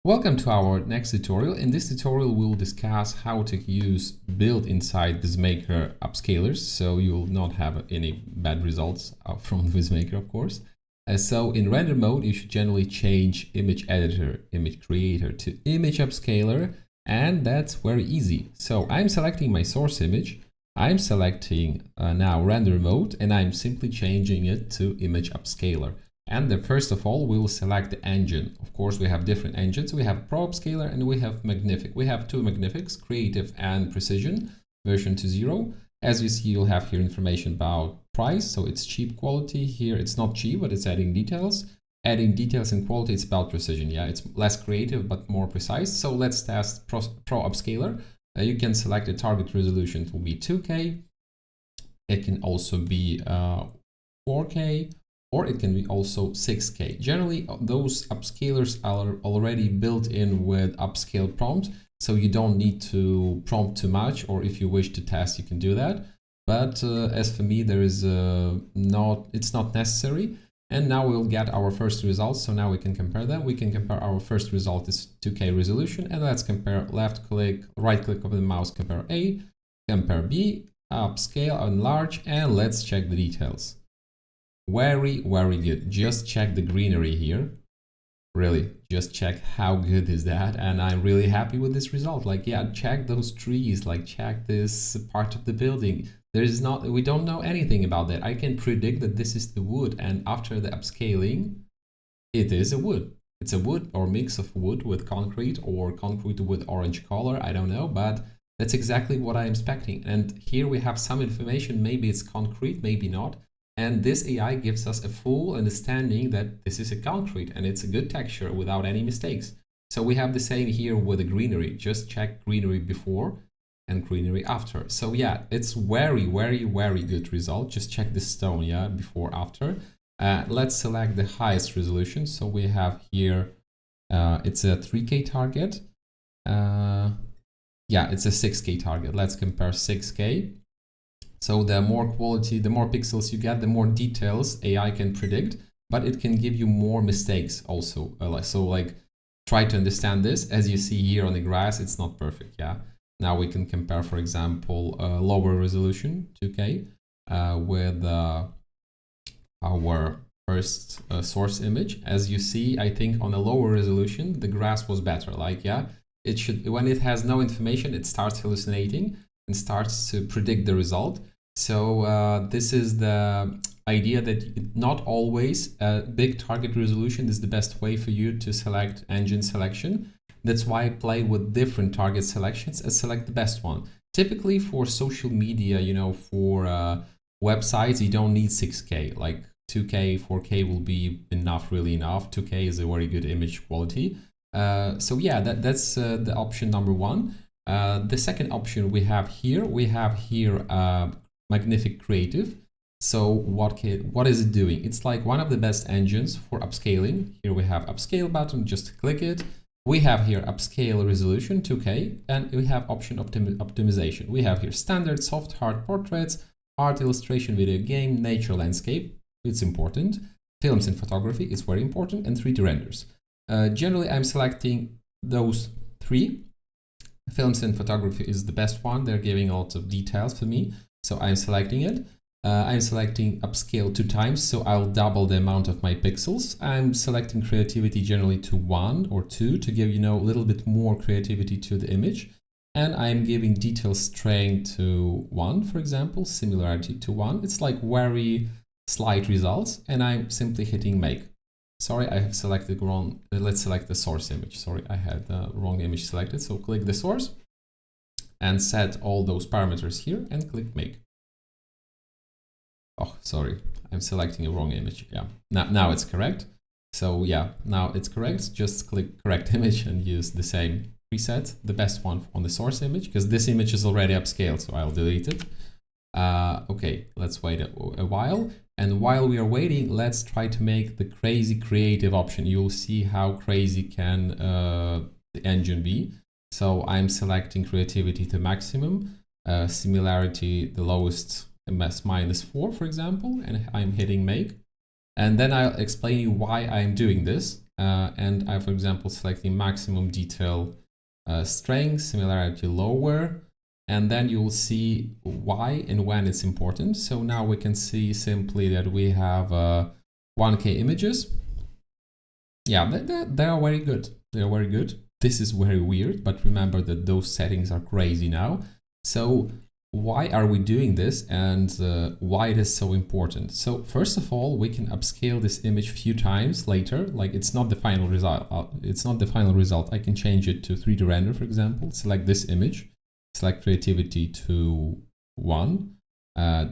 Welcome to our next tutorial. In this tutorial, we'll discuss how to use build inside Vizmaker upscalers, so you will not have any bad results from Vizmaker, of course. So in render mode, you should generally change image editor, image creator to image upscaler, and that's very easy. So I'm selecting my source image, I'm selecting now render mode, and I'm simply changing it to image upscaler. And first of all, we will select the engine. Of course, we have different engines. We have Pro Upscaler and we have Magnific. We have two Magnifics, Creative and Precision, version 2.0. As you see, you'll have here information about price. So it's cheap quality. Here it's not cheap, but it's adding details. Adding details and quality, it's about precision. Yeah, it's less creative, but more precise. So let's test Pro Upscaler. You can select a target resolution. It will be 2K. It can also be 4K. Or it can be also 6K. Generally, those upscalers are already built in with upscale prompt, so you don't need to prompt too much, or if you wish to test, you can do that. But as for me, there is it's not necessary. And now we'll get our first results, so now we can compare them. We can compare our first result is 2K resolution, and let's compare left click, right click of the mouse, compare A, compare B, upscale, enlarge, and let's check the details. Very, very good. Just check the greenery here. Really, just check how good is that. And I'm really happy with this result. Like, yeah, check those trees, like check this part of the building. We don't know anything about that. I can predict that this is the wood. And after the upscaling, it is a wood. It's a wood or mix of wood with concrete or concrete with orange color. I don't know, but that's exactly what I'm expecting. And here we have some information. Maybe it's concrete, maybe not. And this AI gives us a full understanding that this is a concrete and it's a good texture without any mistakes. So we have the same here with the greenery. Just check greenery before and greenery after. So yeah, it's very, very, very good result. Just check the stone, yeah, before, after. Let's select the highest resolution. So we have here, it's a 3K target. Yeah, it's a 6K target. Let's compare 6K. So the more quality, the more pixels you get, the more details AI can predict, but it can give you more mistakes also. So like, try to understand this. As you see here on the grass, it's not perfect, yeah? Now we can compare, for example, lower resolution, 2K, with our first source image. As you see, I think on a lower resolution, the grass was better. Like, yeah, it should, when it has no information, it starts hallucinating and starts to predict the result. So this is the idea that not always a big target resolution is the best way for you to select engine selection. That's why I play with different target selections and select the best one. Typically for social media, you know, for websites, you don't need 6K, like 2K, 4K will be enough, really enough. 2K is a very good image quality. So yeah, that's the option number one. The second option we have here Magnific Creative. So what is it doing? It's like one of the best engines for upscaling. Here we have upscale button, just click it. We have here upscale resolution 2K, and we have option optimization. We have here standard, soft, hard portraits, art, illustration, video game, nature, landscape. It's important. Films and photography is very important, and 3D renders. Generally, I'm selecting those three. Films and photography is the best one. They're giving lots of details for me. So I'm selecting it. I'm selecting upscale 2 times, so I'll double the amount of my pixels. I'm selecting creativity generally to 1 or 2 to give, you know, a little bit more creativity to the image. And I'm giving detail strength to 1, for example, similarity to 1. It's like very slight results, and I'm simply hitting make. Sorry, I have selected wrong. Let's select the source image. Sorry, I had the wrong image selected. So click the source and set all those parameters here and click make. Oh, sorry, I'm selecting a wrong image. Yeah, now it's correct. So yeah, now it's correct. Just click correct image and use the same preset, the best one on the source image, because this image is already upscaled, so I'll delete it. Okay, let's wait a while. And while we are waiting, let's try to make the crazy creative option. You'll see how crazy can the engine be. So I'm selecting creativity to maximum, similarity the lowest, -4, for example, and I'm hitting make. And then I'll explain you why I'm doing this. and I, for example, selecting maximum detail strength, similarity lower, and then you will see why and when it's important. So now we can see simply that we have 1K images. Yeah, they are very good. They are very good. This is very weird, but remember that those settings are crazy now. So why are we doing this, and why it is so important? So first of all, we can upscale this image a few times later. Like, it's not the final result. It's not the final result. I can change it to 3D render, for example. Select this image, select creativity to 1,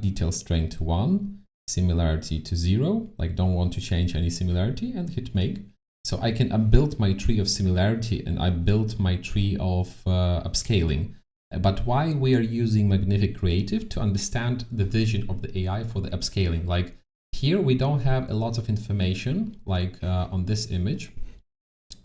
detail strength to 1, similarity to 0. Like, don't want to change any similarity, and hit make. So I can build my tree of similarity, and I built my tree of upscaling. But why we are using Magnific Creative? To understand the vision of the AI for the upscaling. Like, here we don't have a lot of information, like on this image,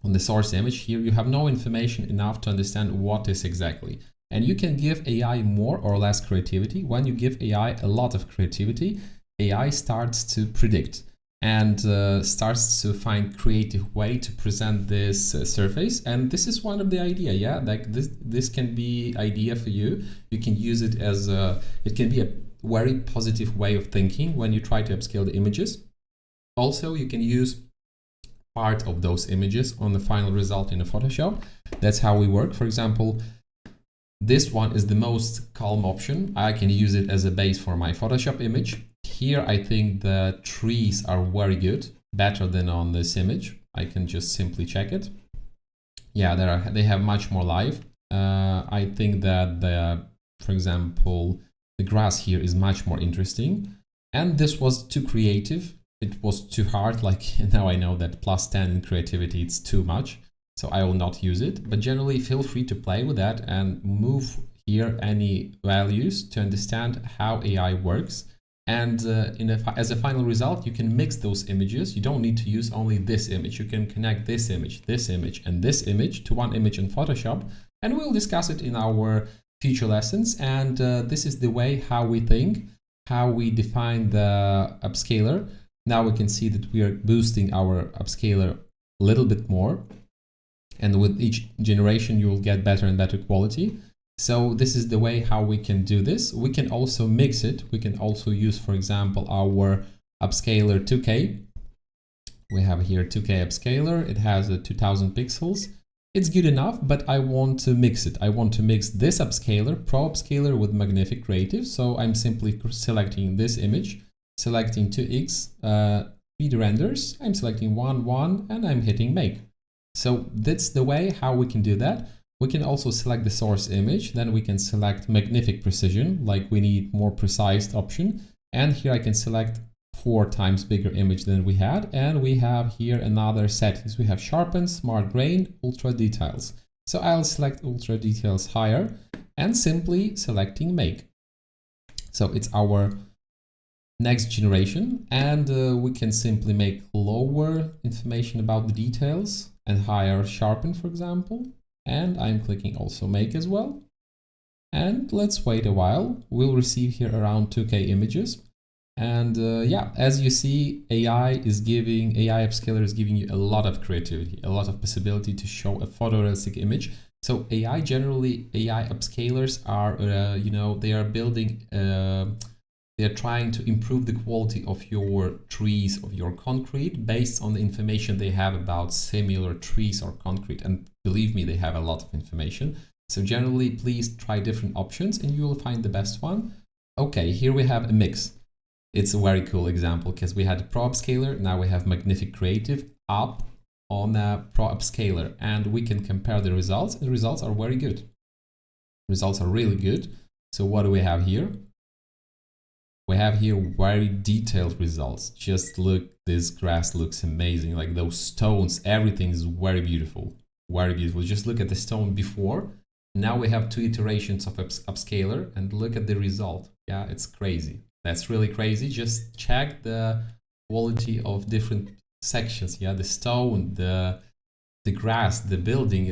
on the source image. Here you have no information enough to understand what is exactly. And you can give AI more or less creativity. When you give AI a lot of creativity, AI starts to predict and starts to find creative way to present this surface. And this is one of the idea, yeah, like this can be idea for you. You can use it as it can be a very positive way of thinking when you try to upscale the images. Also, you can use part of those images on the final result in a Photoshop. That's how we work. For example, this one is the most calm option. I can use it as a base for my Photoshop image. Here, I think the trees are very good, better than on this image. I can just simply check it. Yeah, they have much more life. I think that for example, the grass here is much more interesting. And this was too creative. It was too hard. Like, now I know that +10 in creativity, it's too much. So I will not use it. But generally, feel free to play with that and move here any values to understand how AI works. And as a final result, you can mix those images. You don't need to use only this image. You can connect this image, and this image to one image in Photoshop. And we'll discuss it in our future lessons. And this is the way how we think, how we define the upscaler. Now we can see that we are boosting our upscaler a little bit more. And with each generation, you will get better and better quality. So this is the way how we can do this. We can also mix it. We can also use, for example, our upscaler 2K. We have here 2K upscaler. It has 2000 pixels. It's good enough, but I want to mix it. I want to mix this upscaler, Pro Upscaler, with Magnific Creative. So I'm simply selecting this image, selecting 2x, 3D renders. I'm selecting 1, 1, and I'm hitting make. So that's the way how we can do that. We can also select the source image, then we can select Magnific Precision, like we need more precise option. And here I can select 4 times bigger image than we had. And we have here another settings. We have Sharpen, Smart Grain, Ultra Details. So I'll select Ultra Details higher and simply selecting Make. So it's our next generation, and we can simply make lower information about the details and higher Sharpen, for example. And I'm clicking also Make as well. And let's wait a while. We'll receive here around 2K images. And yeah, as you see, AI Upscaler is giving you a lot of creativity, a lot of possibility to show a photorealistic image. So AI Upscalers are, they are building, they are trying to improve the quality of your trees, of your concrete, based on the information they have about similar trees or concrete. And believe me, they have a lot of information. So generally, please try different options and you will find the best one. Okay, here we have a mix. It's a very cool example because we had a Pro Upscaler, now we have Magnific Creative up on a Pro Upscaler, and we can compare the results, and the results are very good. Results are really good. So what do we have here? We have here very detailed results. Just look, this grass looks amazing. Like those stones, everything is very beautiful. Very beautiful. Just look at the stone before. Now we have 2 iterations of upscaler and look at the result. Yeah, it's crazy. That's really crazy. Just check the quality of different sections. Yeah, the stone, the grass, the building.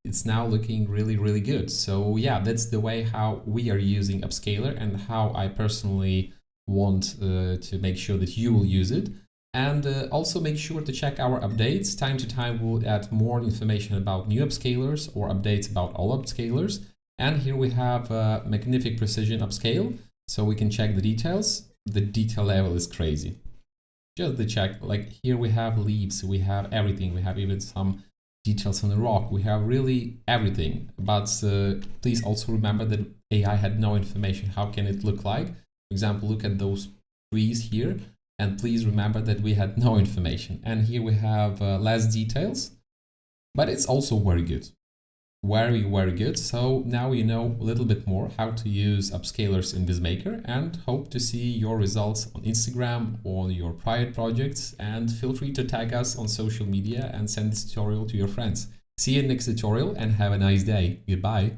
It's now looking really, really good. So yeah, that's the way how we are using upscaler and how I personally want to make sure that you will use it. And also make sure to check our updates. Time to time we'll add more information about new upscalers or updates about all upscalers. And here we have Magnific Precision Upscale, so we can check the details. The detail level is crazy. Just to check, like here we have leaves, we have everything, we have even some details on the rock, we have really everything. But please also remember that AI had no information. How can it look like? For example, look at those trees here, and please remember that we had no information. And here we have less details, but it's also very good. Very, very good. So now you know a little bit more how to use upscalers in Vizmaker, and hope to see your results on Instagram or your private projects. And feel free to tag us on social media and send this tutorial to your friends. See you in the next tutorial and have a nice day. Goodbye.